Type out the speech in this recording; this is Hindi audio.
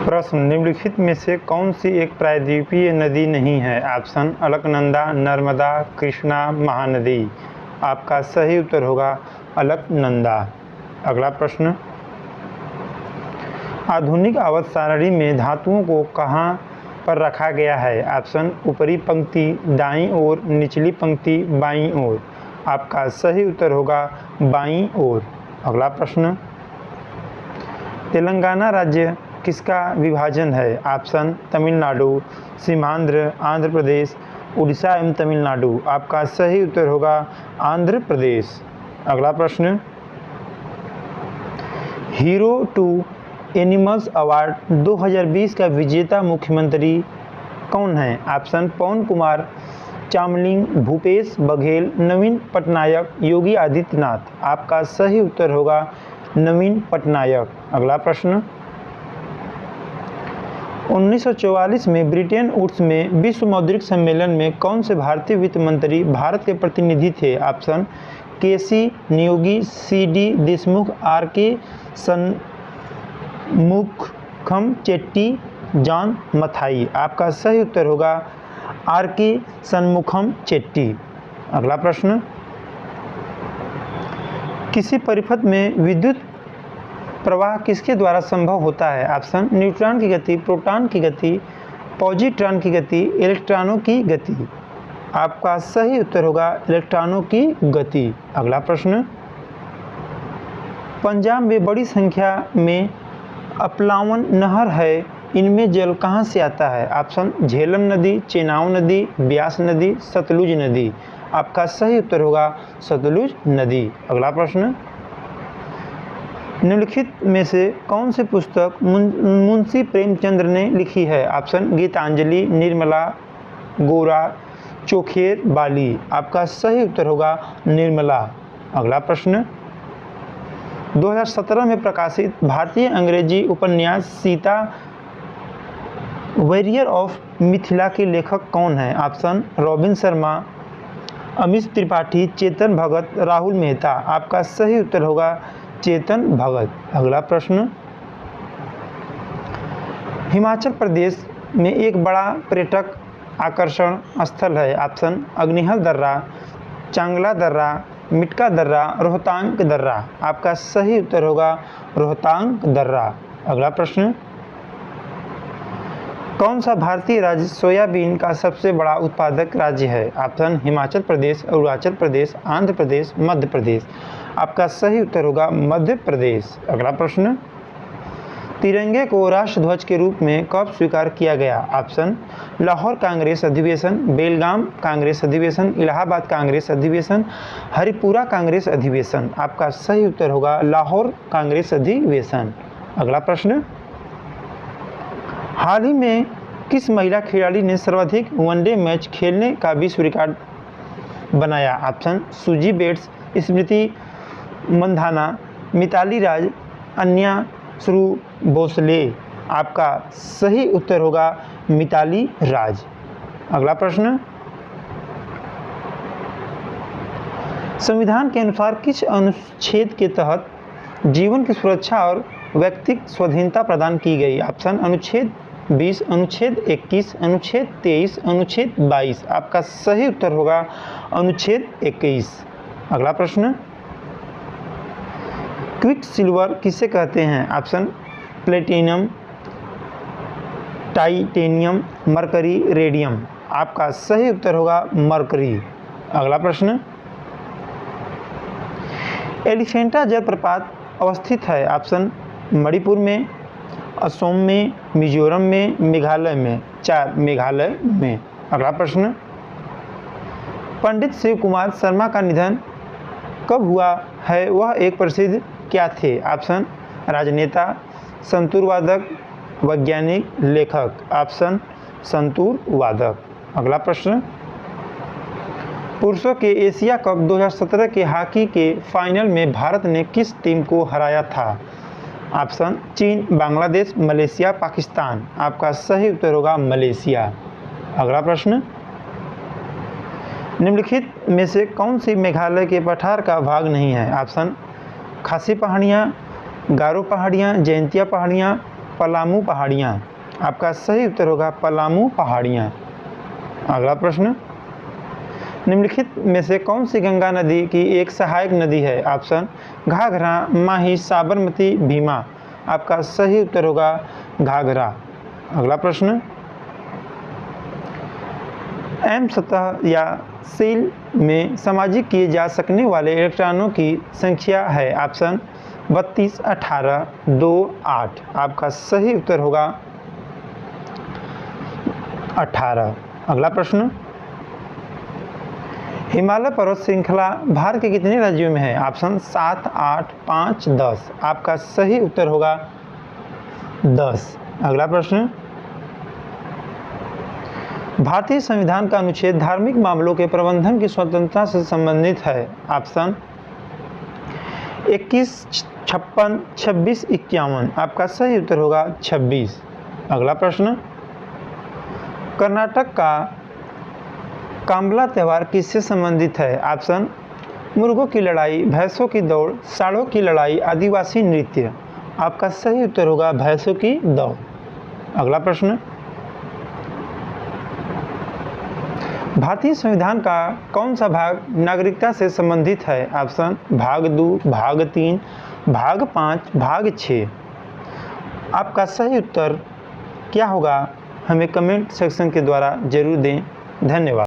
प्रश्न, निम्नलिखित में से कौन सी एक प्रायद्वीपीय नदी नहीं है? ऑप्शन अलकनंदा, नर्मदा, कृष्णा, महानदी। आपका सही उत्तर होगा अलकनंदा। अगला प्रश्न, आधुनिक आवर्त सारणी में धातुओं को कहाँ पर रखा गया है? ऑप्शन ऊपरी पंक्ति दाईं ओर, निचली पंक्ति बाईं ओर। आपका सही उत्तर होगा बाईं ओर। अगला प्रश्न, तेलंगाना राज्य किसका विभाजन है? ऑप्शन तमिलनाडु, सीमांध्र, आंध्र प्रदेश, उड़ीसा एवं तमिलनाडु। आपका सही उत्तर होगा आंध्र प्रदेश। अगला प्रश्न, हीरो टू एनिमल्स अवार्ड 2020 का विजेता मुख्यमंत्री कौन है? ऑप्शन पवन कुमार चामलिंग, भूपेश बघेल, नवीन पटनायक, योगी आदित्यनाथ। आपका सही उत्तर होगा नवीन पटनायक। अगला प्रश्न, 1944 में ब्रिटेन वुड्स में विश्व मौद्रिक सम्मेलन में कौन से भारतीय वित्त मंत्री भारत के प्रतिनिधि थे? Option K C Neogy, C D. Deshmukh, R K. Shanmukham Chetty, John Matthai. आपका सही उत्तर होगा आर.के. सनमुखम चेट्टी। अगला प्रश्न, किसी परिपथ में विद्युत प्रवाह किसके द्वारा संभव होता है? ऑप्शन न्यूट्रॉन की गति, प्रोटॉन की गति, पॉजिट्रॉन की गति, इलेक्ट्रॉनों की गति। आपका सही उत्तर होगा इलेक्ट्रॉनों की गति। अगला प्रश्न, पंजाब में बड़ी संख्या में अपलावन नहर है, इनमें जल कहाँ से आता है? ऑप्शन झेलम नदी, चेनाब नदी, ब्यास नदी, सतलुज नदी। आपका सही उत्तर होगा सतलुज नदी। अगला प्रश्न, निम्नलिखित में से कौन सी पुस्तक मुंशी प्रेमचंद्र ने लिखी है? ऑप्शन गीतांजलि, निर्मला, गोरा, चोखेर, बाली। आपका सही उत्तर होगा निर्मला। अगला प्रश्न, 2017 में प्रकाशित भारतीय अंग्रेजी उपन्यास सीता वॉरियर ऑफ मिथिला के लेखक कौन है? Option robin Sharma, Amish Tripathi, Chetan Bhagat, Rahul Mehta. आपका सही उत्तर होगा चेतन भगत। अगला प्रश्न, हिमाचल प्रदेश में एक बड़ा पर्यटक आकर्षण स्थल है। ऑप्शन अग्निहल दर्रा, चांगला दर्रा, मिटका दर्रा, रोहतांग दर्रा। आपका सही उत्तर होगा रोहतांग दर्रा। अगला प्रश्न, कौन सा भारतीय राज्य सोयाबीन का सबसे बड़ा उत्पादक राज्य है? ऑप्शन हिमाचल प्रदेश, अरुणाचल प्रदेश, आंध्र प्रदेश, मध्य प्रदेश। आपका सही उत्तर होगा मध्य प्रदेश। अगला प्रश्न, तिरंगे को राष्ट्रध्वज के रूप में कब स्वीकार किया गया? ऑप्शन लाहौर कांग्रेस अधिवेशन, बेलगाम कांग्रेस अधिवेशन, इलाहाबाद कांग्रेस अधिवेशन, हरिपुरा कांग्रेस अधिवेशन। आपका सही उत्तर होगा लाहौर कांग्रेस अधिवेशन। अगला प्रश्न, हाल ही में किस महिला खिलाड़ी ने सर्वाधिक वनडे मैच खेलने का विश्व रिकॉर्ड बनाया? Option Suzie Bates, Smriti Mandhana, Mitali राज, अन्या श्रू भोसले। आपका सही उत्तर होगा मिताली राज। अगला प्रश्न, संविधान के अनुसार किस अनुच्छेद के तहत जीवन की सुरक्षा और व्यक्तिगत स्वाधीनता प्रदान की गई? ऑप्शन अनुच्छेद 20, अनुच्छेद 21, अनुच्छेद 23, अनुच्छेद 22। आपका सही उत्तर होगा अनुच्छेद 21। अगला प्रश्न, क्विक सिल्वर किसे कहते हैं? Option platinum, titanium, mercury, radium. आपका सही उत्तर होगा मरकरी। अगला प्रश्न, एलिफेंटा जलप्रपात अवस्थित है। ऑप्शन मणिपुर में, असम में, मिजोरम में, मेघालय में। 4 मेघालय में। अगला प्रश्न, पंडित शिव कुमार शर्मा का निधन कब हुआ है? वह एक प्रसिद्ध क्या थे? ऑप्शन राजनेता, संतूर वादक, वैज्ञानिक, लेखक। ऑप्शन संतूर वादक। अगला प्रश्न, पुरुषों के एशिया कप 2017 के हॉकी के फाइनल में भारत ने किस टीम को हराया था? ऑप्शन चीन, बांग्लादेश, मलेशिया, पाकिस्तान। आपका सही उत्तर होगा मलेशिया। अगला प्रश्न, निम्नलिखित में से कौन सी मेघालय के पठार का भाग नहीं है? ऑप्शन खासी पहाड़ियाँ, गारो पहाड़ियाँ, जयंतिया पहाड़ियाँ, पलामू पहाड़ियाँ। आपका सही उत्तर होगा पलामू पहाड़ियाँ। अगला प्रश्न, निम्नलिखित में से कौन सी गंगा नदी की एक सहायक नदी है? ऑप्शन घाघरा, माही, साबरमती, भीमा। आपका सही उत्तर होगा घाघरा। अगला प्रश्न, एम सतह या सेल में सामाजिक किए जा सकने वाले इलेक्ट्रॉनों की संख्या है? ऑप्शन 32, 18, 2, 8। आपका सही उत्तर होगा 18। अगला प्रश्न, हिमालय पर्वत श्रृंखला भारत के कितने राज्यों में है? ऑप्शन 7, 8, 5, 10। आपका सही उत्तर होगा 10। अगला प्रश्न, भारतीय संविधान का अनुच्छेद धार्मिक मामलों के प्रबंधन की स्वतंत्रता से संबंधित है? ऑप्शन 21, 56, 26, 51। आपका सही उत्तर होगा 26। अगला प्रश्न, कर्नाटक का काम्बला त्यौहार किससे संबंधित है? ऑप्शन मुर्गों की लड़ाई, भैंसों की दौड़, सांडों की लड़ाई, आदिवासी नृत्य। आपका सही उत्तर होगा भैंसों की दौड़। अगला प्रश्न, भारतीय संविधान का कौन सा भाग नागरिकता से संबंधित है? ऑप्शन भाग 2, भाग 3, भाग 5, भाग 6। आपका सही उत्तर क्या होगा हमें कमेंट सेक्शन के द्वारा जरूर दें। धन्यवाद।